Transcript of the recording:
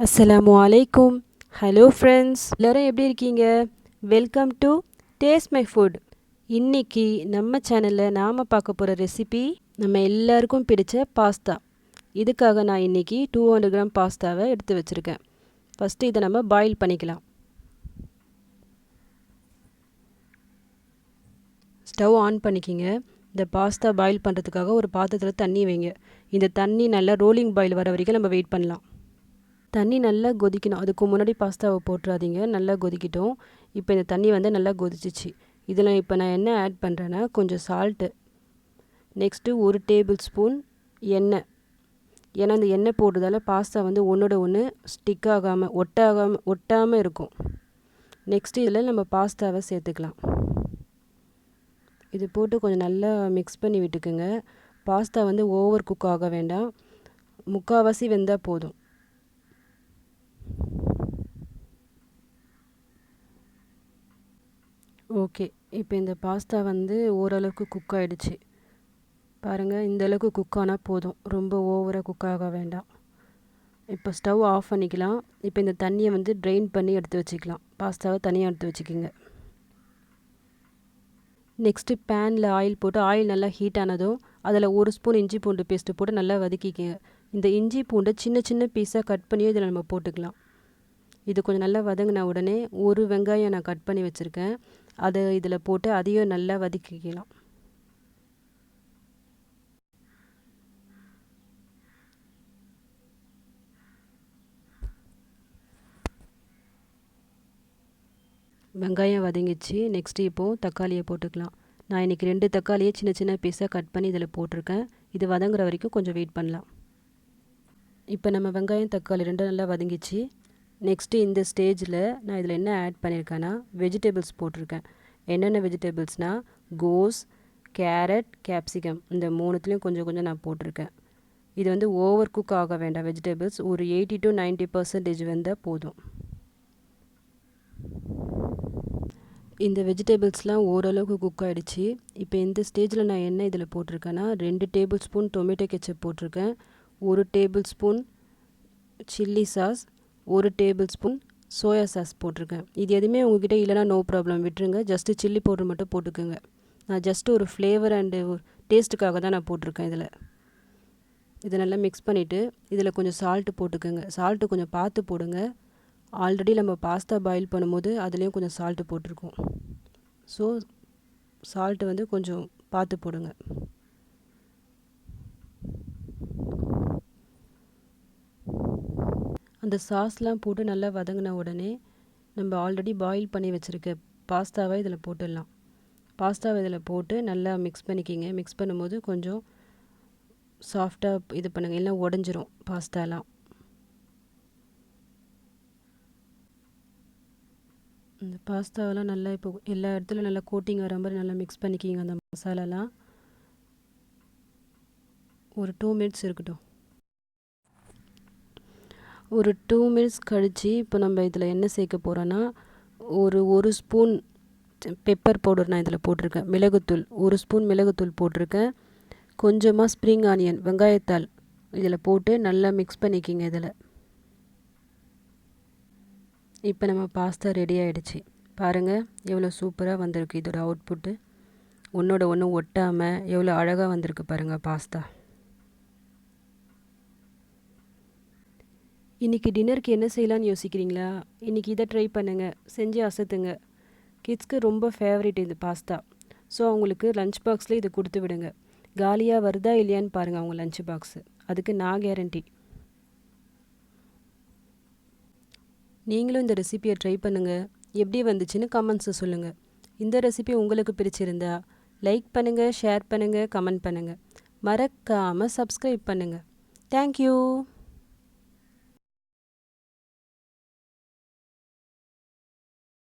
அஸ்ஸலாமு அலைக்கும். Hello friends, எல்லோரும் எப்படி இருக்கீங்க? Welcome to taste my foot. இன்றைக்கி நம்ம சேனலில் நாம் பார்க்க போகிற ரெசிபி நம்ம எல்லாருக்கும் பிடிச்ச பாஸ்தா. இதுக்காக நான் இன்றைக்கி 200 கிராம் பாஸ்தாவை எடுத்து வச்சுருக்கேன். ஃபஸ்ட்டு இதை நம்ம பாயில் பண்ணிக்கலாம். ஸ்டவ் ஆன் பண்ணிக்கிங்க. இந்த பாஸ்தா பாயில் பண்ணுறதுக்காக ஒரு பாத்திரத்தில் தண்ணி வைங்க. இந்த தண்ணி நல்லா ரோலிங் பாயில் வர வரைக்கும் நம்ம வெயிட் பண்ணலாம். தண்ணி நல்லா கொதிக்கணும். அதுக்கு முன்னாடி பாஸ்தாவை போட்டுறாதீங்க. நல்லா கொதிக்கிட்டோம். இப்போ இந்த தண்ணி நல்லா கொதிச்சிச்சு. இதில் இப்போ நான் என்ன ஆட் பண்ணுறேன்னா, கொஞ்சம் சால்ட்டு, நெக்ஸ்ட்டு 1 டேபிள் ஸ்பூன் எண்ணெய். ஏன்னா இந்த எண்ணெய் போடுறதால பாஸ்தா ஒன்றோட ஒன்று ஸ்டிக் ஆகாமல் ஒட்டாமல் இருக்கும். நெக்ஸ்ட்டு இதில் நம்ம பாஸ்தாவை சேர்த்துக்கலாம். இது போட்டு கொஞ்சம் நல்லா மிக்ஸ் பண்ணி விட்டுக்குங்க. பாஸ்தா ஓவர் குக் ஆக வேண்டாம், முக்கால்வாசி வெந்தால் போதும். ஓகே, இப்போ இந்த பாஸ்தா ஓரளவுக்கு குக் ஆகிடுச்சு. பாருங்கள், இந்தளவுக்கு குக் ஆனால் போதும், ரொம்ப ஓவராக குக் ஆக வேண்டாம். இப்போ ஸ்டவ் ஆஃப் பண்ணிக்கலாம். இப்போ இந்த தண்ணியை ட்ரெயின் பண்ணி எடுத்து வச்சுக்கலாம். பாஸ்தாவை தனியாக எடுத்து வச்சுக்கிங்க. நெக்ஸ்ட்டு பேனில் ஆயில் போட்டு, ஆயில் நல்லா ஹீட் ஆனதும் அதில் 1 ஸ்பூன் இஞ்சி பூண்டு பேஸ்ட்டு போட்டு நல்லா வதக்கிக்கங்க. இந்த இஞ்சி பூண்டை சின்ன சின்ன பீஸாக கட் பண்ணி இதில் நம்ம போட்டுக்கலாம். இது கொஞ்சம் நல்லா வதங்கின உடனே 1 வெங்காயம் நான் கட் பண்ணி வச்சுருக்கேன், அதை இதில் போட்டு அதையும் நல்லா வதக்கிக்கலாம். வெங்காயம் வதங்கிச்சு. நெக்ஸ்ட்டு இப்போது தக்காளியை போட்டுக்கலாம். நான் இன்றைக்கி 2 தக்காளியை சின்ன சின்ன பீஸாக கட் பண்ணி இதில் போட்டிருக்கேன். இது வதங்குற வரைக்கும் கொஞ்சம் வெயிட் பண்ணலாம். இப்போ நம்ம வெங்காயம் தக்காளி 2 நல்லா வதங்கிச்சு. நெக்ஸ்ட்டு இந்த ஸ்டேஜில் நான் இதில் என்ன ஆட் பண்ணியிருக்கேன்னா, வெஜிடபிள்ஸ் போட்டிருக்கேன். என்னென்ன வெஜிடபிள்ஸ்னால், கோஸ், கேரட், கேப்சிகம், இந்த 3த்துலேயும் கொஞ்சம் கொஞ்சம் நான் போட்டிருக்கேன். இது ஓவர் குக் ஆக வேண்டாம். வெஜிடபிள்ஸ் ஒரு 80 to 90% வந்தால் போதும். இந்த வெஜிடபிள்ஸ்லாம் ஓரளவுக்கு குக் ஆகிடுச்சு. இப்போ இந்த ஸ்டேஜில் நான் என்ன இதில் போட்டிருக்கேன்னா, 2 டேபிள் ஸ்பூன் டொமேட்டோ கெச்சப் போட்டிருக்கேன், 1 table spoon chilli sauce, 1 table spoon soya sauce போட்டிருக்கேன். இது எதுவுமே உங்கள்கிட்ட இல்லைனா நோ ப்ராப்ளம், விட்டுருங்க. ஜஸ்ட்டு சில்லி பவுடர் மட்டும் போட்டுக்கோங்க. நான் ஜஸ்ட்டு ஒரு ஃப்ளேவர் அண்டு டேஸ்ட்டுக்காக தான் நான் போட்டிருக்கேன். இதை நல்லா மிக்ஸ் பண்ணிவிட்டு இதில் கொஞ்சம் சால்ட்டு போட்டுக்கோங்க. சால்ட்டு கொஞ்சம் பார்த்து போடுங்க. ஆல்ரெடி நம்ம பாஸ்தா பாயில் பண்ணும்போது அதுலேயும் கொஞ்சம் சால்ட்டு போட்டிருக்கோம். ஸோ சால்ட்டு கொஞ்சம் பார்த்து போடுங்க. அந்த சாஸ்லாம் போட்டு நல்லா வதங்கின உடனே நம்ம ஆல்ரெடி பாயில் பண்ணி வச்சுருக்க பாஸ்தாவை இதில் போட்டுடலாம். பாஸ்தாவை இதில் போட்டு நல்லா மிக்ஸ் பண்ணிக்கிங்க. மிக்ஸ் பண்ணும்போது கொஞ்சம் சாஃப்டாக இது பண்ணுங்கள், எல்லாம் உடஞ்சிரும் பாஸ்தாலாம். இந்த பாஸ்தாவெல்லாம் நல்லா இப்போ எல்லா இடத்துலையும் நல்லா கோட்டிங் வர மாதிரி நல்லா மிக்ஸ் பண்ணிக்கிங்க. அந்த மசாலாலாம் ஒரு 2 மினிட்ஸ் இருக்கட்டும். ஒரு 2 மினிட்ஸ் கழித்து இப்போ நம்ம இதில் என்ன சேர்க்க போகிறோன்னா, ஒரு ஸ்பூன் பெப்பர் பவுடர் நான் இதில் போட்டிருக்கேன். மிளகுத்தூள் 1 ஸ்பூன் மிளகுத்தூள் போட்டிருக்கேன். கொஞ்சமாக ஸ்ப்ரிங் ஆனியன் வெங்காயத்தாள் இதில் போட்டு நல்லா மிக்ஸ் பண்ணிக்கிங்க. இதில் இப்போ நம்ம பாஸ்தா ரெடி ஆகிடுச்சு. பாருங்கள் எவ்வளோ சூப்பராக வந்திருக்கு. இதோட அவுட்புட்டு ஒன்றோட ஒன்று ஒட்டாமல் எவ்வளோ அழகாக வந்திருக்கு பாருங்கள் பாஸ்தா. இன்றைக்கி டின்னருக்கு என்ன செய்யலான்னு யோசிக்கிறீங்களா? இன்றைக்கி இதை ட்ரை பண்ணுங்கள், செஞ்சு அசத்துங்க. கிட்ஸ்க்கு ரொம்ப ஃபேவரட் இந்த பாஸ்தா. ஸோ அவங்களுக்கு லஞ்ச் பாக்ஸில் இதை கொடுத்து விடுங்க. காலியாக வருதா இல்லையான்னு பாருங்கள் அவங்க லஞ்ச் பாக்ஸு, அதுக்கு நான் கேரண்டி. நீங்களும் இந்த ரெசிபியை ட்ரை பண்ணுங்கள். எப்படி வந்துச்சுன்னு கமெண்ட்ஸை சொல்லுங்கள். இந்த ரெசிபி உங்களுக்கு பிடிச்சிருந்தா லைக் பண்ணுங்கள், ஷேர் பண்ணுங்கள், கமெண்ட் பண்ணுங்கள். மறக்காமல் சப்ஸ்கிரைப் பண்ணுங்கள். தேங்க்யூ.